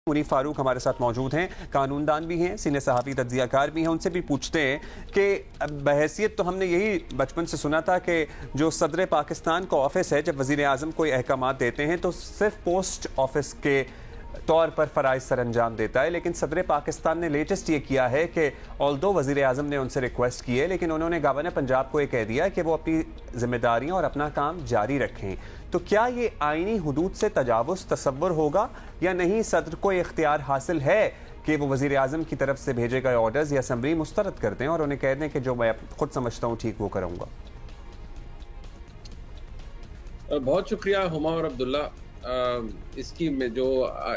मुनीफ फारूक हमारे साथ मौजूद हैं, कानूनदान भी हैं, सीनियर सहाफ़ी तज्ज़ियाकार भी हैं। उनसे भी पूछते हैं कि बहैसियत तो हमने यही बचपन से सुना था कि जो सदर पाकिस्तान का ऑफिस है, जब वज़ीर आज़म कोई अहकामात देते हैं तो सिर्फ पोस्ट ऑफिस के तौर पर फ़राइज़ सर अंजाम देता है। लेकिन सदर पाकिस्तान ने लेटेस्ट ये किया है कि ऑल्दो वज़ीर आज़म ने उनसे रिक्वेस्ट की है, लेकिन उन्होंने गवर्नर पंजाब को ये कह दिया कि वो अपनी जिम्मेदारियां और अपना काम जारी रखें। तो क्या ये आईनी हुदूद से तजावुज़ तसव्वुर होगा या नहीं? सदर को इख्तियार हासिल है कि वो वज़ीर आज़म की तरफ से भेजे गए ऑर्डर्स या असम्बली मुस्तरद कर दें और उन्हें कह दें कि जो मैं खुद समझता हूँ ठीक वो करूँगा। बहुत शुक्रिया हुमा और अब्दुल्ला। इसकी जो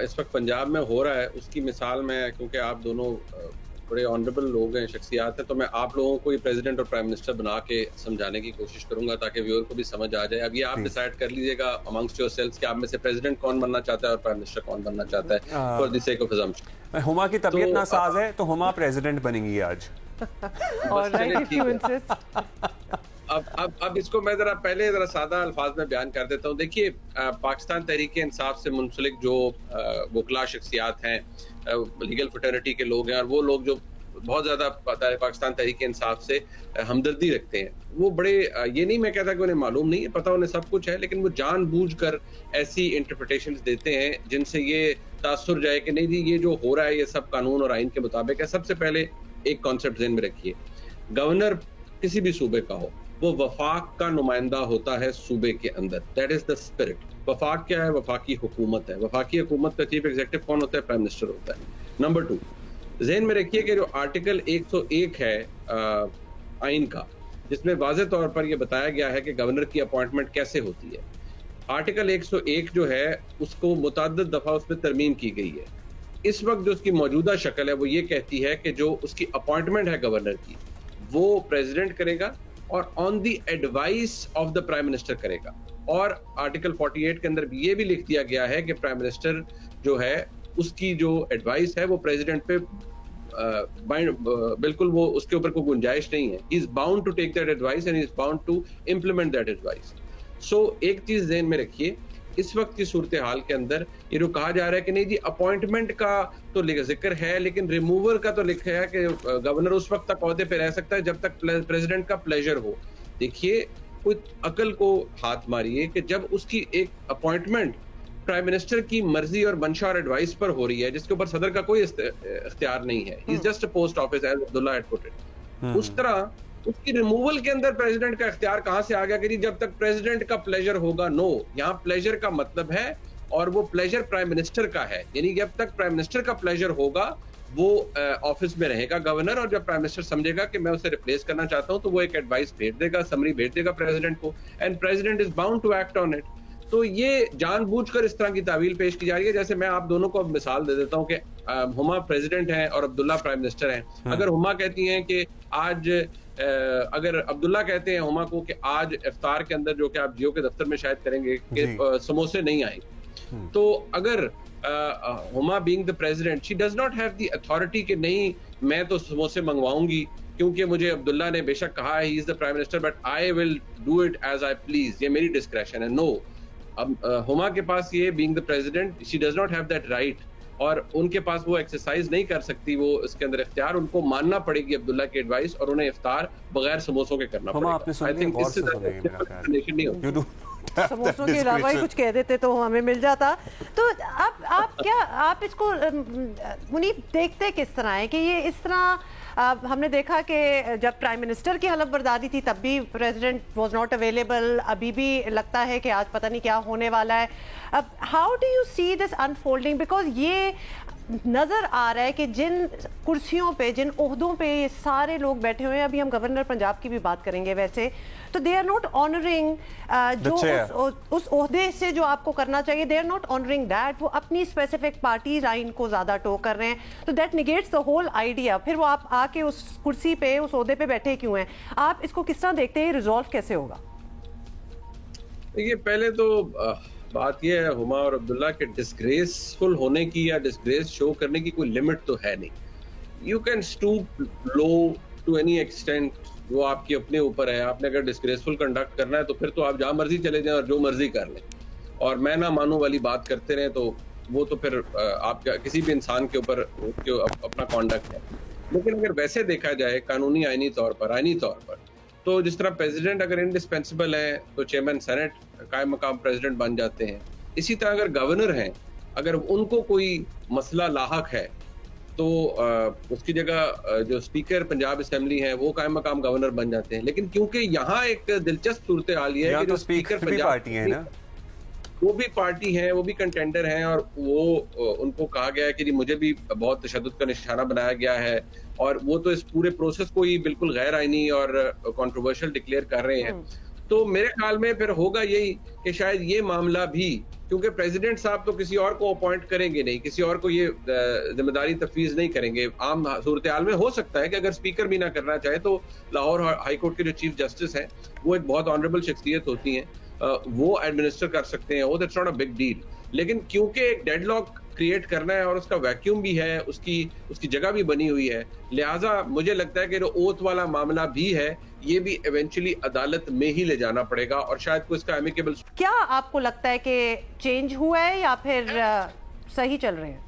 इस वक्त पंजाब में हो रहा है उसकी मिसाल में, क्योंकि आप दोनों बड़े ऑनरेबल लोग हैं, शख्सियात हैं, तो मैं आप लोगों को ही प्रेसिडेंट और प्राइम मिनिस्टर बना के समझाने की कोशिश करूंगा ताकि व्यूअर को भी समझ आ जाए। अब ये आप डिसाइड कर लीजिएगा अमंगस्ट योरसेल्व्स कि आप में से प्रेसिडेंट कौन बनना चाहता है और प्राइम मिनिस्टर कौन बनना चाहता है। For the sake of assumption Huma की तबीयत नासाज है तो हुमा प्रेसिडेंट बनेंगी आज। अब इसको मैं जरा सादा अल्फाज में बयान कर देता हूँ। देखिए, पाकिस्तान तहरीक इंसाफ से मुंसलिक जो वकला शख्सियात हैं, लीगल फ्रेटर्निटी के लोग हैं और वो लोग जो बहुत ज्यादा पाकिस्तान तहरीक इंसाफ से हमदर्दी रखते हैं, वो बड़े, ये नहीं मैं कहता कि उन्हें मालूम नहीं है, पता उन्हें सब कुछ है, लेकिन वो जानबूझकर ऐसी इंटरप्रिटेशंस देते हैं जिनसे ये तासुर जाए कि नहीं जी ये जो हो रहा है ये सब कानून और आइन के मुताबिक है। सबसे पहले एक कॉन्सेप्ट ज़हन में रखिए, गवर्नर किसी भी सूबे का हो वो वफाक का नुमाइंदा होता है सूबे के अंदर। That is the spirit. वफाक क्या है? वफाकी हुकूमत है। वफाकी हुकूमत का चीफ एग्जीक्यूटिव कौन होता है? प्राइम मिनिस्टर होता है। नंबर 2, ज़हन में रखिए कि जो आर्टिकल 101 है आइन का, जिसमें वाज़ेह तौर पर यह बताया गया है कि गवर्नर की अपॉइंटमेंट कैसे होती है। आर्टिकल 101 जो है उसको मुतअद्दिद दफा उसमें तरमीम की गई है। इस वक्त जो उसकी मौजूदा शक्ल है वो ये कहती है कि जो उसकी अपॉइंटमेंट है गवर्नर की वो प्रेसिडेंट करेगा और on the advice of the prime minister करेगा। और आर्टिकल 48 के अंदर भी ये भी लिख दिया गया है कि प्राइम मिनिस्टर जो है उसकी जो एडवाइस है वो प्रेसिडेंट पे बिल्कुल वो उसके ऊपर कोई गुंजाइश नहीं है। He is bound to take that advice and he is bound to implement that advice. So एक चीज ज़हन में रखिए, इस वक्त की सूरत हाल के अंदर ये जो कहा जा रहा है कि नहीं जी अपॉइंटमेंट का तो जिक्र है लेकिन रिमूवर का तो लिखा है कि गवर्नर उस वक्त तक ओहदे पे रह सकता है जब तक प्रेसिडेंट का प्लेजर हो। देखिए, कोई अकल को हाथ मारिए कि जब उसकी एक अपॉइंटमेंट प्राइम मिनिस्टर की मर्जी और मंशा और एडवाइस पर हो रही है जिसके ऊपर सदर का कोई इख्तियार नहीं है, he is just a post office as Abdullah had put it, उस तरह उसकी रिमूवल के अंदर प्रेसिडेंट का इख्तियार कहां से आ गया कि जब तक प्रेसिडेंट का प्लेजर होगा? नो, यहाँ प्लेजर का मतलब है और वो प्लेजर प्राइम मिनिस्टर का है, यानी जब तक प्राइम मिनिस्टर का प्लेजर होगा वो ऑफिस में रहेगा गवर्नर, और जब प्राइम मिनिस्टर समझेगा कि मैं उसे रिप्लेस करना चाहता हूं तो वो एक एडवाइस भेज देगा, समरी भेज देगा प्रेसिडेंट को, and president is bound to act on it. तो ये जानबूझकर इस तरह की तावील पेश की जा रही है। जैसे मैं आप दोनों को मिसाल दे देता हूं कि हुमा प्रेसिडेंट हैं और अब्दुल्ला प्राइम मिनिस्टर हैं। अगर हुमा कहती हैं कि आज अगर अब्दुल्ला कहते हैं हुमा को कि आज इफ्तार के अंदर जो कि आप जियो के दफ्तर में शायद करेंगे कि समोसे नहीं आएंगे, तो अगर Huma being the president Xi does not have the authority कि नहीं मैं तो समोसे मंगवाऊंगी क्योंकि मुझे अब्दुल्ला ने बेशक कहा है he is the prime minister but I will do it as I please, ये मेरी डिस्क्रेशन है। नो, अब हुमा के पास ये being the president Xi does not have that right और उनके पास वो एक्सरसाइज नहीं कर सकती वो इसके अंदर इख्तियार, उनको मानना पड़ेगी अब्दुल्ला की एडवाइस और उन्हें इफ्तार बगैर समोसों के करना पड़ेगा। आई थिंक इससे नहीं होगी। समोसों के अलावा ही कुछ कह देते तो हमें मिल जाता। तो अब आप इसको मुनीफ देखते किस तरह है कि ये इस तरह हमने देखा कि जब प्राइम मिनिस्टर की हलफ बर्दारी थी तब भी प्रेसिडेंट वाज नॉट अवेलेबल, अभी भी लगता है कि आज पता नहीं क्या होने वाला है। अब how do you see this unfolding, because ये नज़र आ रहा है कि जिन कुर्सियों पे जिन ओहदों पे ये सारे लोग बैठे हुए हैं, अभी हम गवर्नर पंजाब की भी बात करेंगे वैसे, तो दे आर नॉट ऑनरिंग जो उस ओहदे से जो आपको करना चाहिए, they are not honouring that, वो अपनी स्पेसिफिक पार्टी लाइन को ज़्यादा टो कर रहे हैं, तो that negates the whole idea. फिर वो आप आके उस कुर्सी पे उस ओहदे पे बैठे क्यों हैं? आप इसको किस तरह देखते हैं, रिजॉल्व कैसे होगा? देखिए, पहले तो बात यह है हुमा और अब्दुल्ला के डिस्ग्रेसफुल होने की या डिस्ग्रेस शो करने की कोई लिमिट तो है नहीं। You can stoop low to any extent, वो आपके अपने ऊपर है। आपने अगर डिस्ग्रेसफुल कंडक्ट करना है तो फिर तो आप जहां मर्जी चले जाएं और जो मर्जी कर लें, और मैं ना मानूं वाली बात करते रहें तो वो तो फिर आप किसी भी इंसान के ऊपर अपना कॉन्डक्ट है। लेकिन अगर वैसे देखा जाए कानूनी आईनी तौर पर तो जिस तरह प्रेसिडेंट अगर इंडिस्पेंसिबल है तो चेयरमैन सेनेट कायम मकाम प्रेसिडेंट बन जाते हैं। इसी तरह अगर गवर्नर हैं, अगर उनको कोई मसला लाहक है तो उसकी जगह जो स्पीकर पंजाब असेंबली है वो कायम मकाम गवर्नर बन जाते हैं। लेकिन क्योंकि यहाँ एक दिलचस्प सूरत हाल ये है कि जो स्पीकर पंजाब पार्टी है ना, वो भी पार्टी है, वो भी कंटेंडर हैं और वो उनको कहा गया है कि मुझे भी बहुत तशद्दुद का निशाना बनाया गया है और वो तो इस पूरे प्रोसेस को ही बिल्कुल गैर आईनी और कंट्रोवर्शियल डिक्लेयर कर रहे हैं। तो मेरे ख्याल में फिर होगा यही कि शायद ये मामला भी, क्योंकि प्रेसिडेंट साहब तो किसी और को अपॉइंट करेंगे नहीं, किसी और को ये जिम्मेदारी तफवीज नहीं करेंगे। आम सूरत हाल में हो सकता है कि अगर स्पीकर भी ना करना चाहे तो लाहौर हाई कोर्ट के जो चीफ जस्टिस हैं वो एक बहुत ऑनरेबल शख्सियत होती हैं, वो एडमिनिस्टर कर सकते हैं, वो that's not a big deal. लेकिन क्योंकि एक डेडलॉक क्रिएट करना है और उसका वैक्यूम भी है, उसकी जगह भी बनी हुई है, लिहाजा मुझे लगता है कि जो ओथ वाला मामला भी है ये भी इवेंचुअली अदालत में ही ले जाना पड़ेगा और शायद कोई इसका एमिकेबल। क्या आपको लगता है कि चेंज हुआ है या फिर सही चल रहे हैं?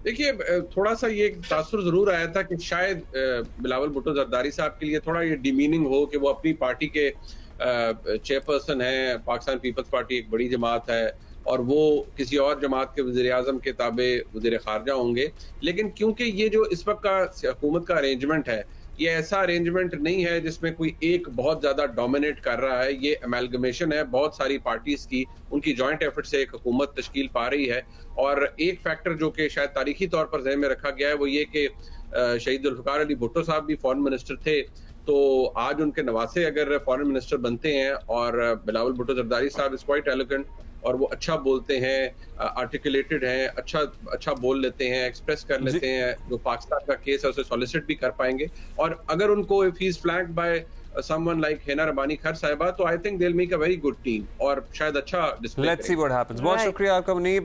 देखिए, थोड़ा सा ये तासुर जरूर आया था कि शायद बिलावल भुट्टो जरदारी साहब के लिए थोड़ा ये डिमीनिंग हो कि वो अपनी पार्टी के चेयरपर्सन है, पाकिस्तान पीपल्स पार्टी एक बड़ी जमात है और वो किसी और जमात के वज़ीर आज़म के ताबे वज़ीर ख़ारजा होंगे। लेकिन क्योंकि ये जो इस वक्त का हुकूमत का अरेंजमेंट है, ये ऐसा अरेंजमेंट नहीं है जिसमें कोई एक बहुत ज्यादा डोमिनेट कर रहा है, ये अमेलगमेशन है बहुत सारी पार्टीज की, उनकी जॉइंट एफर्ट से एक हुकूमत तश्कील पा रही है। और एक फैक्टर जो कि शायद तारीखी तौर पर ज़हन में रखा गया है वो ये कि शहीद जुल्फ़िकार अली भुट्टो साहब भी फॉरेन मिनिस्टर थे, तो आज उनके नवासे अगर फॉरेन मिनिस्टर बनते हैं और बिलावल भुट्टो जरदारी साहब इज क्वाइट एलोक्वेंट और वो अच्छा बोलते हैं, आर्टिकुलेटेड हैं, अच्छा बोल लेते हैं, एक्सप्रेस कर लेते हैं, जो पाकिस्तान का केस है उसे सॉलिसिट भी कर पाएंगे। और अगर उनको if he is flanked by someone like Hina Rabbani Khar साहिबा, तो I think they will make a very good team और शायद अच्छा display. Let's see what happens. बहुत शुक्रिया आपका मुनीब।